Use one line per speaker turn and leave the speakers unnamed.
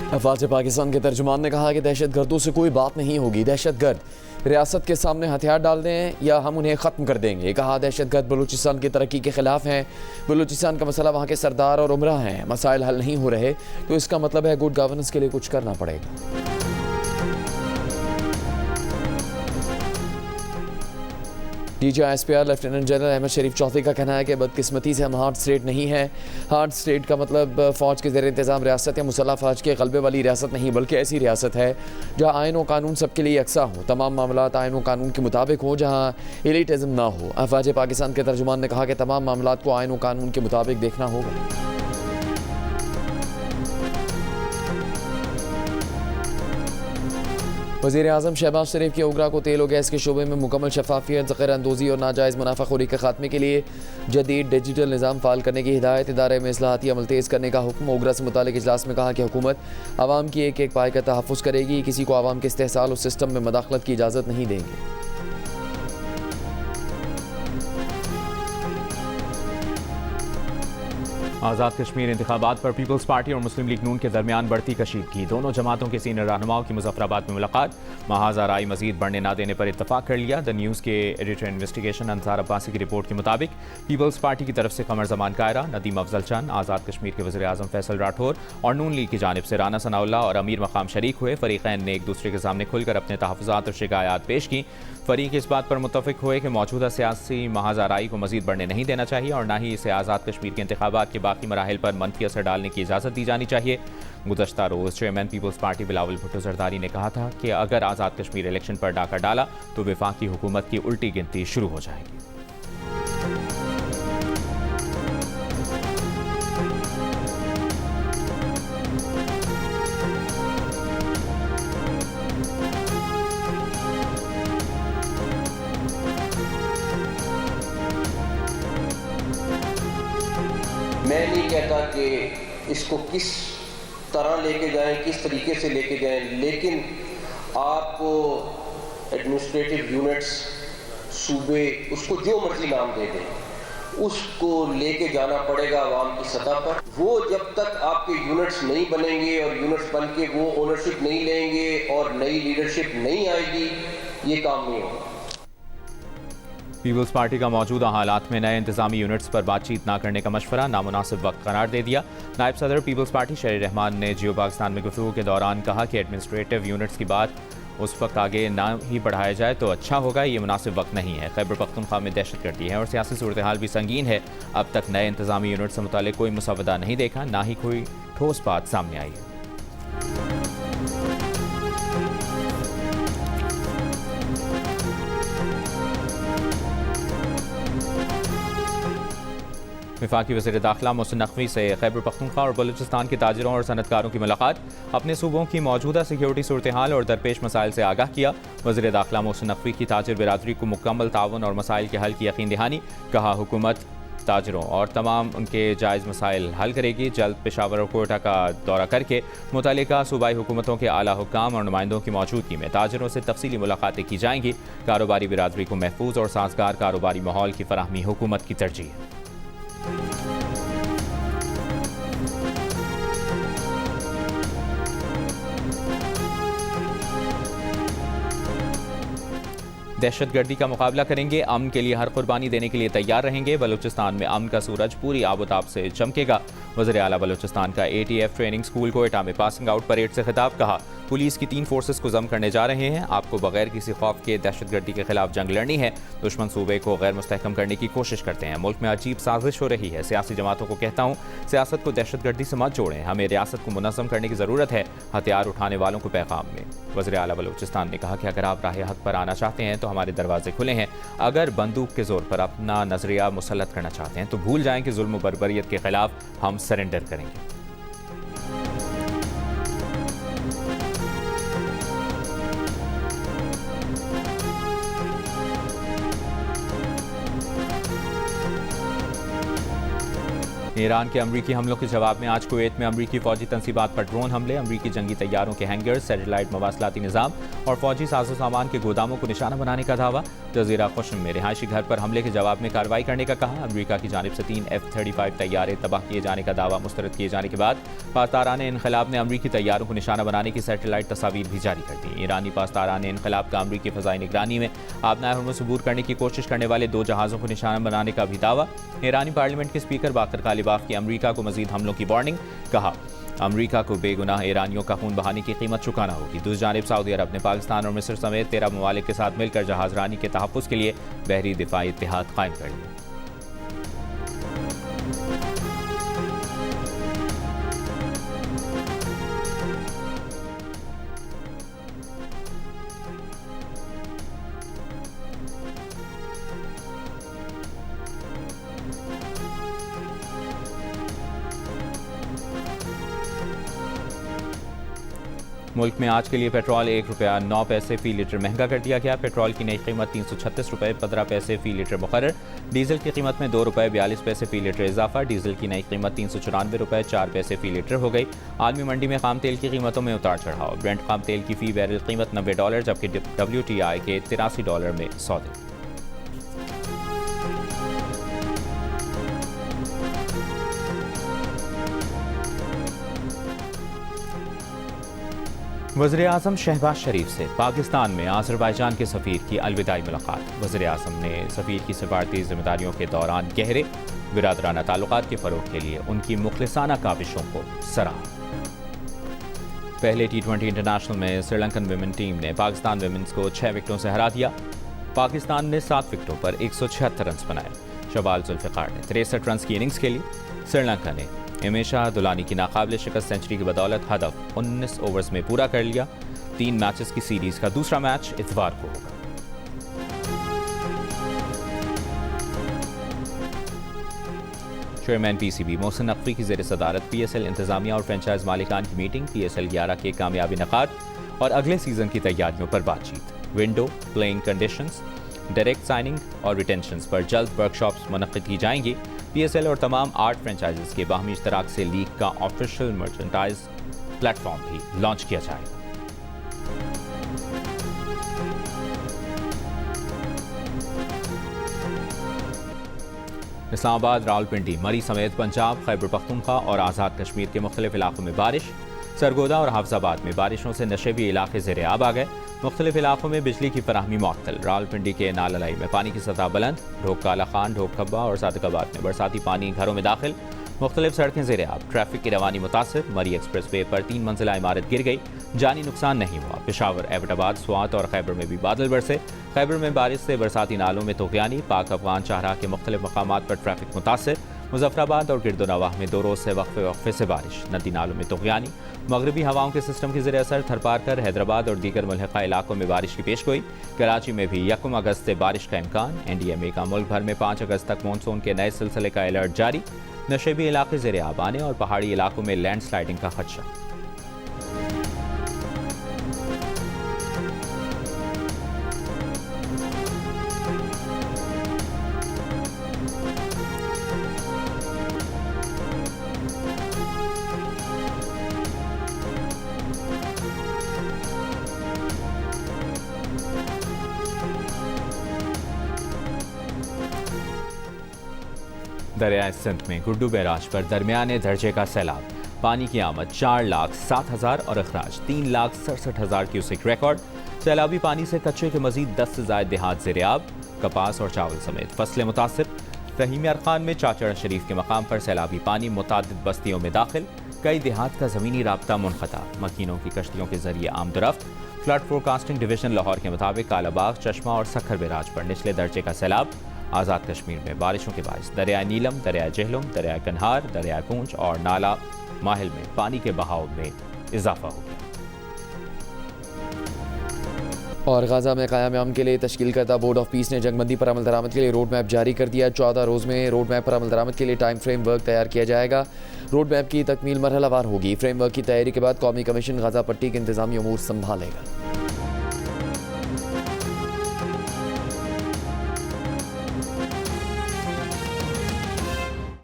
अफवाज पाकिस्तान के तर्जुमान ने कहा कि दहशत गर्दों से कोई बात नहीं होगी। दहशत गर्द रियासत के सामने हथियार डाल दें या हम उन्हें ख़त्म कर देंगे। कहा दहशत गर्द बलूचिस्तान की तरक्की के ख़िलाफ़ हैं। बलूचिस्तान का मसला वहाँ के सरदार और उमरा हैं। मसाइल हल नहीं हो रहे तो इसका मतलब है गुड गवर्नेंस के लिए कुछ करना पड़ेगा। DGI-SPR लेफ्टिनेंट जनरल अहमद शरीफ चौधरी का कहना है कि बदकिस्मती से हम हार्ड स्टेट नहीं है। हार्ड स्टेट का मतलब फ़ौज के ज़ेर इंतज़ाम रियासत या मुसल्लह फ़ौज के ग़लबे वाली रियासत नहीं, बल्कि ऐसी रियासत है जहाँ आइन व कानून सबके लिए यकसा हो, तमाम मामलात आइन व कानून के मुताबिक हो, जहाँ एलिटिज़म ना हो। अफवाज पाकिस्तान के तर्जुमान ने कहा कि तमाम मामलात को आइन व कानून के मुताबिक देखना होगा। वज़ीर-ए-आज़म शहबाज शरीफ की ओगरा को तेल और गैस के शोबे में मुकम्मल शफाफियत, ज़ख़ीरा अंदोज़ी और नाजायज़ मुनाफ़ाखोरी के खात्मे के लिए जदीद डिजिटल निज़ाम फ़ाल करने की हिदायत। इदारे में इस्लाहाती अमल तेज़ करने का हुक्म। ओगरा से मुतालिक इजलास में कहा कि हुकूमत आवाम की एक एक पाए का तहफ़्फ़ुज़ करेगी, किसी को आवाम के इस्तेहसाल और सिस्टम में मदाखलत की इजाज़त नहीं देंगे।
आज़ाद कश्मीर इंतखाबात पर पीपल्स पार्टी और मुस्लिम लीग नून के दरमियान बढ़ती कशीदगी। दोनों जमातों के सीनियर रहनुमाओं की मुज़फ़्फ़राबाद में मुलाकात। महाज आराई मजीद बढ़ने ना देने पर इत्तफाक कर लिया। द न्यूज़ के एडिटर इन्वेस्टिगेशन अंसार अब्बासी की रिपोर्ट के मुताबिक पीपल्स पार्टी की तरफ से कमर जमान कायरा, नदीम अफजल चंद, आज़ाद कश्मीर के वज़ीर आज़म फैसल राठौर और नून लीग की जानिब से राना सनाउल्लाह और अमीर मकाम शरीक हुए। फ़रीक़ैन ने एक दूसरे के सामने खुलकर अपने तहफ़्फ़ुज़ात और शिकायत पेश की। फ़रीक इस बात पर मुत्तफ़िक हुए कि मौजूदा सियासी महाज आराई को मजीद बढ़ने नहीं देना चाहिए और ना ही इसे आज़ाद कश्मीर के इंतखाबात के बाकी मराहिल पर मनफी असर डालने की इजाज़त दी जानी चाहिए। गुज़श्ता रोज़ chairman people's party Bilawal Bhutto Zardari ने कहा था कि अगर आज़ाद कश्मीर इलेक्शन पर डाका डाला तो वफाकी हुकूमत की उल्टी गिनती शुरू हो जाएगी।
मैं नहीं कहता कि इसको किस तरह लेके जाएं, किस तरीके से लेके जाएं, लेकिन आपको एडमिनिस्ट्रेटिव यूनिट्स, सूबे, उसको जो मर्जी नाम दे दें, उसको लेके जाना पड़ेगा आवाम की सतह पर। वो जब तक आपके यूनिट्स नहीं बनेंगे और यूनिट्स बन के वो ओनरशिप नहीं लेंगे और नई लीडरशिप नहीं आएगी, ये काम नहीं होगा।
पीपल्स पार्टी का मौजूदा हालात में नए इंतजामी यूनिट्स पर बातचीत न करने का मशवरा नामुनासिब वक्त करार दे दिया। नायब सदर पीपल्स पार्टी शहरी रहमान ने जियो पाकिस्तान में गुफ्तगू के दौरान कहा कि एडमिनिस्ट्रेटिव यूनिट्स की बात उस वक्त आगे ना ही बढ़ाया जाए तो अच्छा होगा, ये मुनासिब वक्त नहीं है। खैबर पख्तूनख्वा में दहशतगर्दी है और सियासी सूरत हाल भी संगीन है। अब तक नए इंतजामी यूनिट से मुतालिक कोई मुसवदा नहीं देखा, ना ही कोई ठोस बात सामने आई है। वफाकी वज़ीर दाखिला मोहसिन नकवी से खैबर पख्तूनख्वा और बलूचिस्तान के ताजिरों और सनतकारों की मुलाकात। अपने सूबों की मौजूदा सिक्योरिटी सूरत हाल और दरपेश मसाइल से आगाह किया। वज़ीर दाखिला मोहसिन नकवी की ताजिर बिरादरी को मुकम्मल ताउन और मसाइल के हल की यकीन दहानी। कहा हुकूमत ताजिरों और तमाम उनके जायज़ मसाइल हल करेगी। जल्द पेशावर और कोयटा का दौरा करके मुतल्लिका सूबाई हुकूमतों के आला हुक्काम और नुमाइंदों की मौजूदगी में ताजिरों से तफसीली मुलाकातें की जाएंगी। कारोबारी बिरादरी को महफूज और साजगार कारोबारी माहौल की फराहमी हुकूमत की तरजीह है। दहशतगर्दी का मुकाबला करेंगे, अमन के लिए हर कुर्बानी देने के लिए तैयार रहेंगे। बलूचिस्तान में अमन का सूरज पूरी आबोताब से चमकेगा। वज़ीर आला बलूचिस्तान का ATF ट्रेनिंग स्कूल कोयटा में पासिंग आउट परेड से खिताब। कहा पुलिस की 3 फोर्सेस को जम करने जा रहे हैं। आपको बगैर किसी खौफ के दहशतगर्दी के खिलाफ जंग लड़नी है। दुश्मन सूबे को गैर मुस्तहकम करने की कोशिश करते हैं। मुल्क में अजीब साजिश हो रही है। सियासी जमातों को कहता हूँ, सियासत को दहशतगर्दी से मत जोड़ें। हमें रियासत को मुनज़्ज़म करने की ज़रूरत है। हथियार उठाने वालों को पैगाम में। वज़ीर आला बलूचिस्तान ने कहा कि अगर आप राह हक पर आना चाहते हैं तो हमारे दरवाजे खुले हैं। अगर बंदूक के जोर पर अपना नजरिया मुसल्लत करना चाहते हैं तो भूल जाएं कि जुल्म बर्बरियत के खिलाफ हम सरेंडर करेंगे। ईरान के अमरीकी हमलों के जवाब में आज कुवैत में अमरीकी फौजी तंसीबात पर ड्रोन हमले, अमरीकी जंगी तैयारों के हैंगर, सैटेलाइट मवासलाती निज़ाम और फौजी साजो सामान के गोदामों को निशाना बनाने का दावा। जजीरा क़स्म में रिहायशी घर पर हमले के जवाब में कार्रवाई करने का कहा। अमरीका की जानिब से 3 F-35 तैयारे तबाह किए जाने का दावा मुस्तरद किए जाने के बाद पासदारान इनक़लाब ने अमरीकी तैयारों को निशाना बनाने की सैटेलाइट तस्वीर भी जारी कर दी। ईरानी पासदारान इनक़लाब का अमरीकी फ़ज़ाई निगरानी में आबनाए हुर्मुज़ अबूर करने की कोशिश करने वाले 2 जहाज़ों को निशाना बनाने का भी दावा। ईरानी पार्लियामेंट के स्पीकर बाकर कालिबाफ की अमरीका को मजीद हमलों की वार्निंग, कहा अमरीका को बेगुनाह ईरानियों का खून बहाने की कीमत चुकाना होगी। दूसरी जानिब सऊदी अरब ने पाकिस्तान और मिस्र समेत 13 ममालिक के साथ मिलकर जहाज़रानी के तहफ़्फ़ुज़ के लिए बहरी दिफाई इत्तेहाद कायम कर लिया। मुल्क में आज के लिए पेट्रोल ₹1.09 फ़ी लीटर महंगा कर दिया गया। पेट्रोल की नई कीमत ₹336.15 फ़ी लीटर मुकर्रर। डीजल की कीमत में ₹2.42 फ़ी लीटर इजाफा। डीजल की नई कीमत ₹394.04 फ़ी लीटर हो गई। आलमी मंडी में खाम तेल की कीमतों में उतार चढ़ाव। ब्रेंट खाम तेल की फ़ी बैरल कीमत $90 जबकि WTI के $83 में सौदे। वज़ीर-ए-आज़म शहबाज शरीफ से पाकिस्तान में आज़रबाईजान के सफ़ीर की अलविदाई मुलाकात। वज़ीर-ए-आज़म ने सफ़ीर की सफारती जिम्मेदारियों के दौरान गहरे बिरादराना ताल्लुकात के फ़रोग़ के लिए उनकी मुखलिसाना काविशों को सराहा। पहले T20 इंटरनेशनल में श्रीलंकन विमेन टीम ने पाकिस्तान विमेंस को 6 विकेटों से हरा दिया। पाकिस्तान ने 7 विकेटों पर 176 रन बनाए। शबाल जुल्फ़िकार ने 63 रन की इनिंग्स खेली। श्रीलंका ने हमेशा दुलानी की नाकाबिल शिकस्त सेंचुरी की बदौलत हदफ 19 ओवर्स में पूरा कर लिया। 3 मैचेस की सीरीज का दूसरा मैच इतवार को होगा। चेयरमैन PCB मोहसिन नकवी की ज़ेर सदारत PSL इंतजामिया और फ्रेंचाइज मालिकान की मीटिंग। PSL 11 के कामयाबी इनेकाद और अगले सीजन की तैयारियों पर बातचीत। Window, playing conditions, direct signing और रिटेंशंस पर जल्द वर्कशॉप्स मुनक्किद की जाएंगी। PSL और तमाम 8 फ्रेंचाइजेस के बाहमी इश्तराक से लीग का ऑफिशियल मर्चेंडाइज प्लेटफॉर्म भी लॉन्च किया जाएगा। इस्लामाबाद, रावलपिंडी, मरी समेत पंजाब, खैबर पख्तूनख्वा और आज़ाद कश्मीर के मुख्तलिफ इलाकों में बारिश। सरगोदा और हाफजाबाद में बारिशों से नशेबी इलाके ज़ेरे आब आ गए। मुख्तलिफ इलाकों में बिजली की फराहमी मुअत्तल। रावलपिंडी के नाललाई में पानी की सतह बुलंद। ढोक काला खान, ढोक खब्बा और सादिकाबाद में बरसाती पानी घरों में दाखिल। मुख्तलिफ सड़कें ज़ेरे आब। ट्रैफिक की रवानी मुतासिर। मरी एक्सप्रेस वे पर 3 मंजिला इमारत गिर गई। जानी नुकसान नहीं हुआ। पेशावर, एबटाबाद, स्वात और खैबर में भी बादल बरसे। खैबर में बारिश से बरसाती नालों में तोग़यानी। पाक अफगान शाहराह के मुख्तलिफ मकामात पर ट्रैफिक मुतासिर। मुजफ्फराबाद और गिरदोनवाह में 2 रोज़ से वक्फे से बारिश। नदी नालों में तोग़यानी। मगरबी हवाओं के सिस्टम के ज़रिए असर थरपारकर, हैदराबाद और दीगर मुल्हिका इलाकों में बारिश की पेशगोई। कराची में भी 1 अगस्त से बारिश का इम्कान। NDMA का मुल्क भर में 5 अगस्त तक मानसून के नए सिलसिले का अलर्ट जारी। नशेबी इलाके ज़ेरे आब आने और पहाड़ी इलाकों में लैंडस्लाइडिंग का खदशा। दरियाए सिंध में गुड्डू बैराज पर दरमियाने दर्जे का सैलाब। पानी की आमद 4,07,000 और अखराज 3,67,000 क्यूसेक रिकॉर्ड। सैलाबी पानी से कच्चे के मजीद 10 से ज़ायद देहात ज़ेरे आब। कपास और चावल समेत फसलें मुतासिर। फहीम अरखान में चाचड़ा शरीफ के मकाम पर सैलाबी पानी मुतादिद बस्तियों में दाखिल। कई देहात का ज़मीनी राब्ता मुनक़ता। मकीनों की कश्तियों के जरिए आमदरफ्त। फ्लड फोरकास्टिंग डिवीजन लाहौर के मुताबिक कालाबाग, चश्मा और सखर बैराज पर निचले दर्जे का सैलाब। आज़ाद कश्मीर में बारिशों के बायस दरिया नीलम, दरिया जहलम, दरिया कन्हार, दरिया पूंछ और नाला माहिल में पानी के बहाव में इजाफा हो गया।
और गाज़ा में क़याम के लिए तश्कील करदा बोर्ड ऑफ पीस ने जंगबंदी पर अमल दरामद के लिए रोड मैप जारी कर दिया। 14 रोज़ में रोड मैप पर अमल दरामद के लिए टाइम फ्रेम वर्क तैयार किया जाएगा। रोड मैप की तकमील मरहलावार होगी। फ्रेम वर्क की तैयारी के बाद कौमी कमीशन गाज़ा पट्टी के इंतज़ामी अमूर संभालेगा।